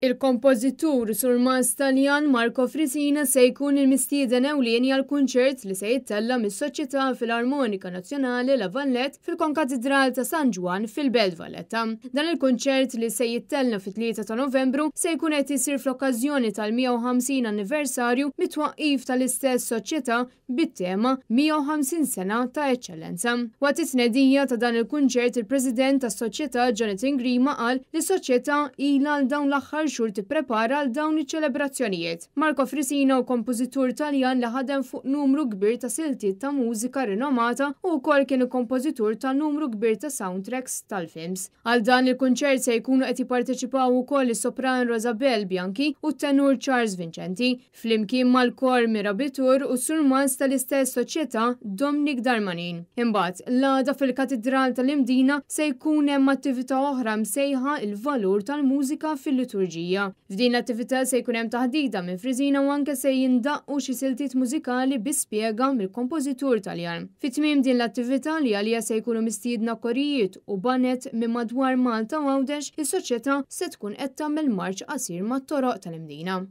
Il-kompożitur Surmaz Taljan Marco Frisina se jkun il-mistieden ewlieni għall-kunċert li se jittella mis-Soċjetà Filarmonika Nazzjonali La Vallette fil-Konkatedral ta' San Ġwan fil-Belt Valletta. Dan il-kunċert li se jittella fit-3 ta' Novembru se jkun qed isir fl-okkażjoni tal-150 anniversarju mit-twaqqif tal-istess soċjetà bit-tema 150 sena ta' eċċellenza. Waqt it-tnedija ta' dan il-kunċert il-President tas-Soċjetà Jonathan Grima qal li s-soċjetà ilha għal dawn l-aħħar xhur tipprepara għal dawn iċ-ċelebrazzjonijiet. Marco Frisina u kompożitur Taljan li ħadem fuq numru kbir ta' siltiet ta' mużika rinomata u wkoll kien kompożitur ta' numru kbir ta' soundtracks tal-films. Għal dan il-kunċert se jkunu qed jipparteċipaw ukoll is-sopran Rosabel Bianchi u t-tenur Charles Vincenti, flimkien mal-kor Mirabitur u surmaz tal-istess soċjetà Dominic Darmanin. Imbagħad l-għada fil-Katedral tal-Imdina se jkun hemm attività oħra msejħa il-valur tal-mużika fil-liturġija. F'din l-attività se jkun hemm taħdida minn Frisina u anke se jindaqqu xi siltiet mużikali bi spjega mill-kompożitur Taljan. Fit-tmiem din l-attività li għalija se jkunu mistiedna korijiet u banet minn madwar Malta u Għawdex, is-soċjetà se tkun qed tagħmel marċ qasir mat-toroq tal-Imdina.